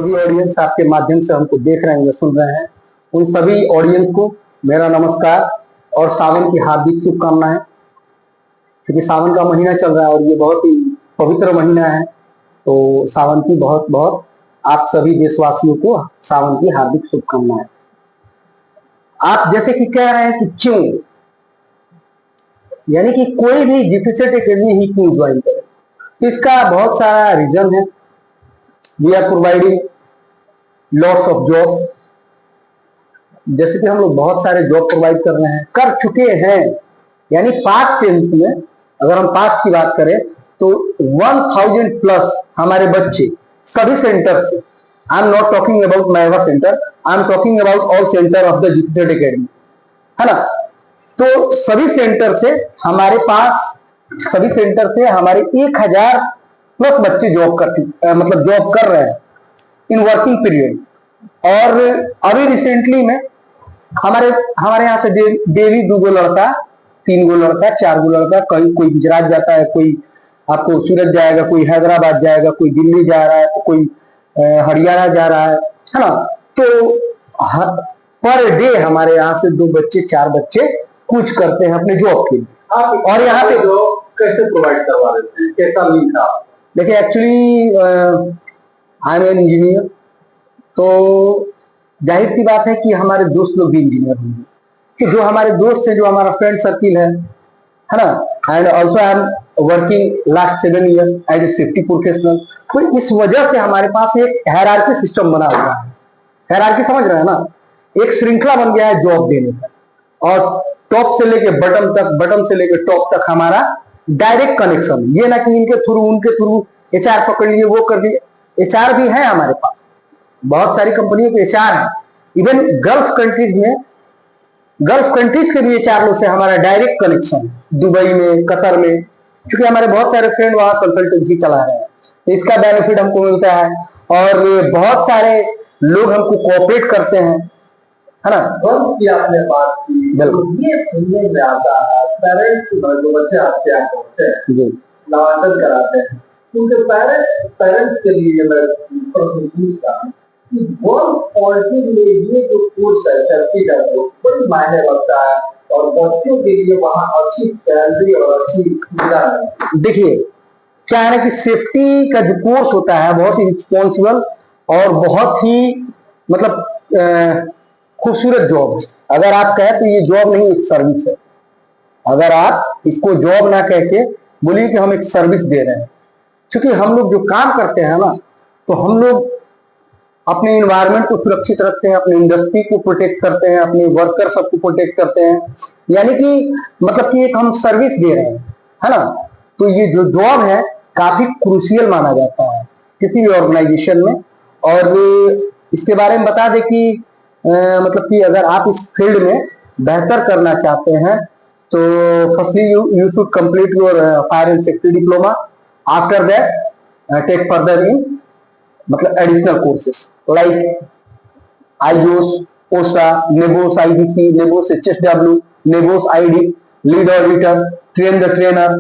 सभी ऑडियंस आपके माध्यम से हमको देख रहे हैं या सुन रहे हैं, उन सभी ऑडियंस को मेरा नमस्कार और सावन की हार्दिक शुभकामनाएं। क्योंकि सावन का महीना चल रहा है और ये बहुत ही पवित्र महीना है, तो सावन की बहुत बहुत आप सभी देशवासियों को सावन की हार्दिक शुभकामनाएं। आप जैसे कि कह रहे हैं कि क्यों, यानी कि कोई भी डिफिसिट एकेडमी ही क्यों ज्वाइन करे, इसका बहुत सारा रीजन है। We are providing lots of job, जैसे कि हम लोग बहुत सारे जॉब प्रोवाइड कर रहे हैं, कर चुके हैं। यानी पास्ट टेंस में अगर हम पास्ट की बात करें तो 1000 प्लस हमारे बच्चे सभी सेंटर से, I am not talking about मैवा centre, I am talking about all centre of the जिपिसेट एकेडमी, है ना। तो सभी सेंटर से हमारे पास, सभी सेंटर से हमारे 1000 प्लस बच्चे जॉब करते, मतलब जॉब कर रहे हैं इन वर्किंग पीरियड। और अभी रिसेंटली में हमारे यहाँ से डेली 2 गो लड़का, 3 गो लड़का, 4 गो लड़का, कहीं कोई गुजरात जाता है, कोई आपको सूरत जाएगा, कोई हैदराबाद जाएगा, कोई दिल्ली जा रहा है, तो कोई हरियाणा जा रहा है ना। तो पर डे हमारे यहाँ से 2 बच्चे 4 बच्चे कुछ करते हैं अपने जॉब के लिए। और यहाँ पे जॉब कैसे प्रोवाइड करवा देते हैं, कैसा लिंक था? देखिए actually I am an engineer, तो जाहिर सी बात है कि हमारे दोस्त लोग भी इंजीनियर होंगे, कि जो हमारे दोस्त है, जो हमारा फ्रेंड सर्किल है ना। And also I am working last 7 year as a safety professional. तो इस वजह से हमारे पास एक हायरार्की सिस्टम बना हुआ है। हायरार्की समझ रहे हैं ना, एक श्रृंखला बन गया है जॉब देने का, और टॉप से लेके बटन तक, बटन से लेके टॉप तक हमारा डायरेक्ट कनेक्शन। ये ना कि इनके थ्रू उनके थ्रू एचआर पकड़ लिए, वो कर दिए। एचआर भी है हमारे पास, बहुत सारी कंपनियों के एचआर है। इवन गल्फ कंट्रीज में, गल्फ कंट्रीज के भी एचआर लोग से हमारा डायरेक्ट कनेक्शन, दुबई में, कतर में, क्योंकि हमारे बहुत सारे फ्रेंड वहां कंसल्टेंसी चला रहे हैं, तो इसका बेनिफिट हमको मिलता है। और बहुत सारे लोग हमको कोऑपरेट करते हैं, है ना। की आपने बात की, बिल्कुल ये सुनने में आता है, पेरेंट्स जो बच्चे आपके यहाँ होते हैं, नामांकन कराते हैं, उनके पेरेंट्स के लिए मैं प्रश्न पूछता हूँ कि पॉलिटिक्स में ये जो कोर्स है चर्ची का, जो बड़ी मायने रखता है और बच्चों के लिए वहाँ अच्छी सैलरी और अच्छी सुविधा है। देखिए क्या है ना कि सेफ्टी का जो कोर्स होता है बहुत ही रिस्पॉन्सिबल और बहुत ही मतलब खूबसूरत जॉब। अगर आप कहें तो ये जॉब नहीं, एक सर्विस है। अगर आप इसको जॉब ना कह के बोलिए कि हम एक सर्विस दे रहे हैं, क्योंकि हम लोग जो काम करते हैं ना, तो हम लोग अपने इन्वायरमेंट को सुरक्षित रखते हैं, अपने इंडस्ट्री को प्रोटेक्ट करते हैं, अपने वर्कर सबको प्रोटेक्ट करते हैं, यानी कि मतलब कि एक हम सर्विस दे रहे हैं, है ना। तो ये जो जॉब है काफी क्रूशियल माना जाता है किसी भी ऑर्गेनाइजेशन में। और इसके बारे में बता दें कि मतलब कि अगर आप इस फील्ड में बेहतर करना चाहते हैं तो firstly you should complete your fire and safety diploma. After that take further in मतलब additional courses like IOSH, OSHA, NEBOSH IDC, NEBOSH HSW, NEBOSH ID, lead auditor, train the trainer.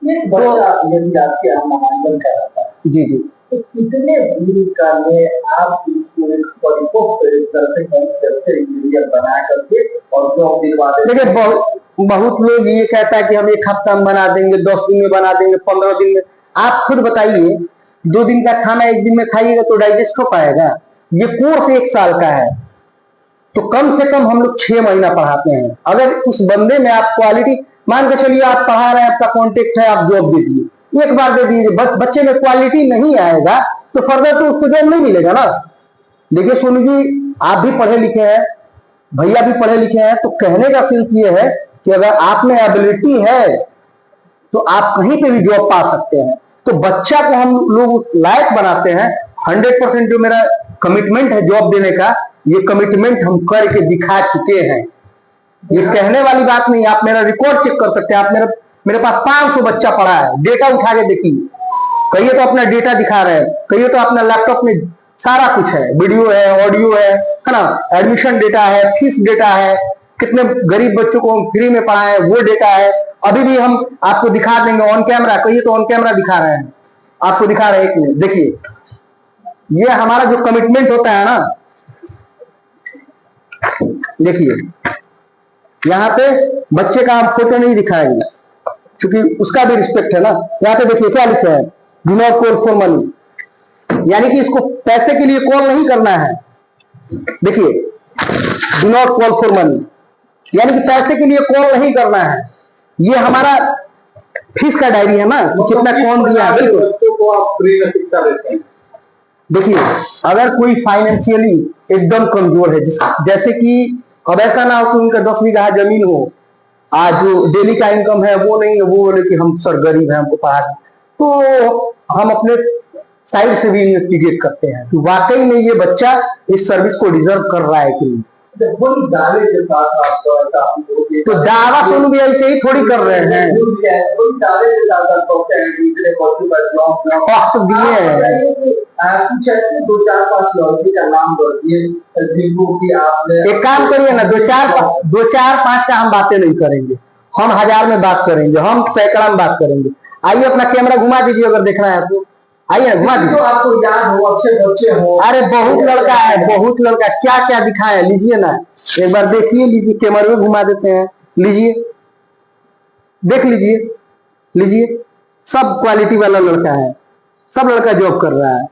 ये बच्चा यदि आपके यहाँ नामांकन कराता है, जी जी, तो कितने दिन का में आप इसको एक इंजीनियर बना करके और जॉब दिलवा देते? देखिए बहुत लोग ये कहता है कि हम 1 हफ्ता में बना देंगे, 10 दिन में बना देंगे, 15 दिन में। आप खुद बताइए, 2 दिन का खाना 1 दिन में खाइएगा तो डाइजेस्ट हो पाएगा? ये कोर्स 1 साल का है, तो कम से कम हम लोग 6 महीना पढ़ाते हैं। अगर उस बंदे में आप क्वालिटी, मान के चलिए आप पढ़ा रहे हैं, आपका कॉन्टेक्ट है, आप जॉब दे दिए, एक बार दे दीजिए, बच्चे में क्वालिटी नहीं आएगा तो फर्दर तो उसको जॉब नहीं मिलेगा ना। देखिए सोनू जी, आप भी पढ़े लिखे हैं, भैया भी पढ़े लिखे हैं, तो कहने का सिर्फ ये है कि अगर आप में एबिलिटी है तो आप कहीं पे भी जॉब पा सकते हैं। तो बच्चा को हम लोग लायक बनाते हैं। 100% जो मेरा कमिटमेंट है जॉब देने का, ये कमिटमेंट हम करके दिखा चुके हैं। ये कहने वाली बात नहीं, आप मेरा रिकॉर्ड चेक कर सकते हैं। आप मेरे पास 500 बच्चा पढ़ा है, डेटा उठा के देखिए। कहिए तो अपना डेटा दिखा रहे हैं, कहिए तो अपना लैपटॉप में सारा कुछ है, वीडियो है, ऑडियो है ना, एडमिशन डेटा है, फीस डेटा है, कितने गरीब बच्चों को हम फ्री में पढ़ाए वो डेटा है। अभी भी हम आपको दिखा देंगे ऑन कैमरा, कहिए तो ऑन कैमरा दिखा रहे हैं, आपको दिखा रहे हैं। 1 मिनट देखिए, ये हमारा जो कमिटमेंट होता है ना, देखिए यहाँ पे बच्चे का हम फोटो नहीं दिखाएंगे क्योंकि उसका भी रिस्पेक्ट है ना। यहाँ पे देखिए क्या लिखा है, do not call for money, यानी कि इसको पैसे के लिए कॉल नहीं करना है। देखिए do not call for money, यानी कि पैसे के लिए कॉल नहीं करना है। ये हमारा फीस का डायरी है ना कि कितना कौन दिया है। बिल्कुल देखिए, अगर कोई फाइनेंशियली एकदम कमजोर है, जैसे कि अब ऐसा ना हो कि उनका 10 बीघा जमीन हो, आज जो डेली का इनकम है वो नहीं है, वो बोले कि हम सर गरीब हैं हमको पढ़ा, तो हम अपने साइड से भी इन्वेस्टिगेट करते हैं कि वाकई में ये बच्चा इस सर्विस को डिजर्व कर रहा है कि नहीं। दावे के साथ तो दावा सोनू भी ऐसे ही थोड़ी कर रहे हैं, वक्त दिए हैं। दो चार पांच लड़की का नाम एक काम करिए ना, दो चार पांच का हम बातें नहीं करेंगे, हम 1000 में बात करेंगे, हम सैकड़ा में बात करेंगे। आइए अपना कैमरा घुमा दीजिए अगर देखना है तो, आइए ना घुमा दीजिए। तो आपको याद हो, अच्छे बच्चे हो। अरे बहुत लड़का है, बहुत लड़का, क्या क्या दिखाया, लीजिए ना एक बार देखिए, लीजिए कैमरे में घुमा देते हैं, लीजिए देख लीजिए, लीजिए सब क्वालिटी वाला लड़का है, सब लड़का जॉब कर रहा है।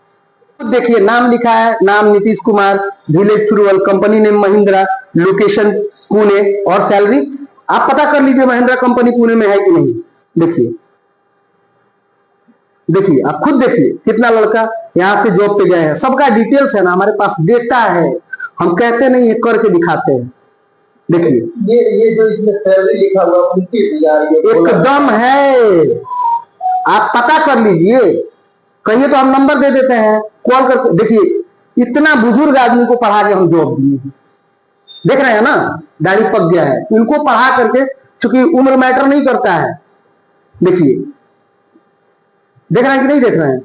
देखिए नाम लिखा है, नाम नीतीश कुमार, विलेज थ्रूअल, company name Mahindra, location Pune और सैलरी आप पता कर लीजिए महिंद्रा कंपनी पुणे में है कि नहीं। देखिए देखिए आप खुद देखिए कितना लड़का यहाँ से जॉब पे गए हैं, सबका डिटेल्स है ना हमारे पास, डेटा है, हम कहते नहीं है, करके दिखाते हैं। देखिए ये जो इसमें सैलरी लिखा हुआ एकदम है, आप पता कर लीजिए, कहिए तो हम नंबर दे देते हैं, कॉल करके देखिए। इतना बुजुर्ग आदमी को पढ़ा के हम जॉब दिए हैं, देख रहे हैं ना, दाढ़ी पक गया है, इनको पढ़ा करके, चूंकि उम्र मैटर नहीं करता है। देखिए देख रहे हैं कि नहीं देख रहे हैं,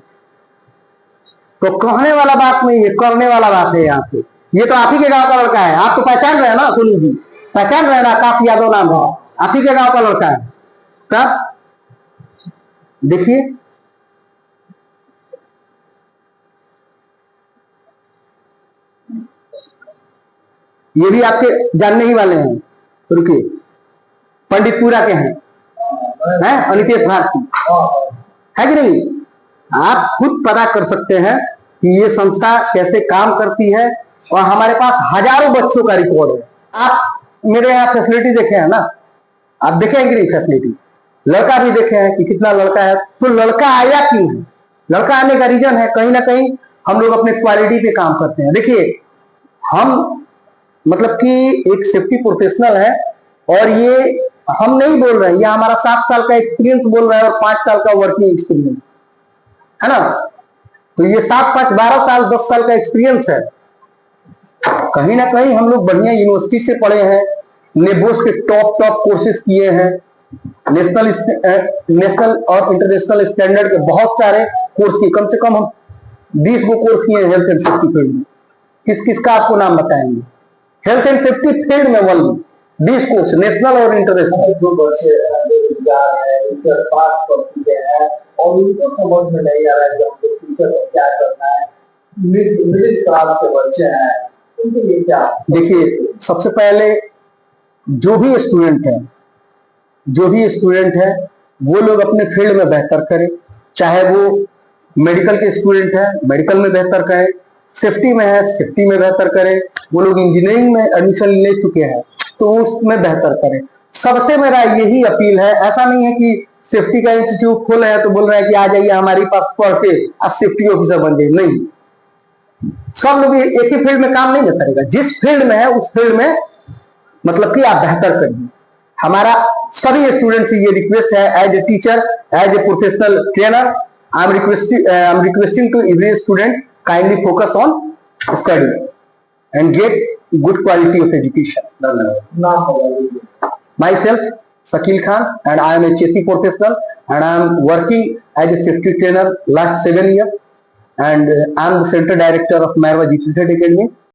तो कहने वाला बात नहीं है, करने वाला बात है यहाँ पे। ये तो आप ही के गांव का लड़का है, आप तो पहचान रहे हैं ना, सोनू जी पहचान रहे हैं ना, आकाश यादव नाम है, आप ही के गांव का लड़का है। कब देखिए ये भी आपके जानने ही वाले हैं, रुकिए, पंडितपुरा के हैं अनितेश भारती, है कि नहीं। आप खुद पता कर सकते हैं कि ये संस्था कैसे काम करती है, और हमारे पास हजारों बच्चों का रिकॉर्ड है। आप मेरे यहाँ फैसिलिटी देखे हैं ना, आप देखे हैं कि नहीं फैसिलिटी, लड़का भी देखे हैं कि कितना लड़का है। तो लड़का आया क्यों है, लड़का आने का रीजन है कहीं ना कहीं हम लोग अपने क्वालिटी पे काम करते हैं। देखिए हम मतलब कि एक सेफ्टी प्रोफेशनल है, और ये हम नहीं बोल रहे हैं, ये हमारा 7 साल का एक्सपीरियंस बोल रहा है और 5 साल का वर्किंग एक्सपीरियंस है ना। तो ये 7 5 12 साल 10 साल का एक्सपीरियंस है। कहीं ना कहीं हम लोग बढ़िया यूनिवर्सिटी से पढ़े हैं, नेबोस के टॉप कोर्सेज किए हैं, नेशनल और इंटरनेशनल स्टैंडर्ड के बहुत सारे कोर्स किए, कम से कम हम 20 गो कोर्स किए हैं हेल्थ एंड सेफ्टी फील्ड में। किस किस का आपको नाम बताएंगे, हेल्थ एंड सेफ्टी फील्ड में 20 कोर्स नेशनल और इंटरनेशनल। जो बच्चे पास कर चुके हैं और उनको समझ में नहीं आ रहा है कि हमको फ्यूचर में क्या करना है, मिडिल क्लास के बच्चे हैं, उनके लिए क्या। देखिए सबसे पहले जो भी स्टूडेंट है वो लोग अपने फील्ड में बेहतर करें, चाहे वो मेडिकल के स्टूडेंट है मेडिकल में बेहतर करें, सेफ्टी में है सेफ्टी में बेहतर करें, वो लोग इंजीनियरिंग में एडमिशन ले चुके हैं तो उसमें बेहतर करें। सबसे मेरा यही अपील है, ऐसा नहीं है कि सेफ्टी का इंस्टीट्यूट खोला है तो बोल रहे हैं कि आ जाइए हमारे पास पढ़ के आप सेफ्टी ऑफिसर बन जाइए, नहीं। सब लोग एक ही फील्ड में काम नहीं करेगा, जिस फील्ड में है उस फील्ड में मतलब कि आप बेहतर करिए। हमारा सभी स्टूडेंट्स से ये रिक्वेस्ट है, as a teacher, as a professional trainer, I am requesting to every student kindly focus on study and get good quality of education. Myself Shakil Khan and I am a HSC professional and I am working as a safety trainer last 7 years and I am the center director of Merwa GT Academy.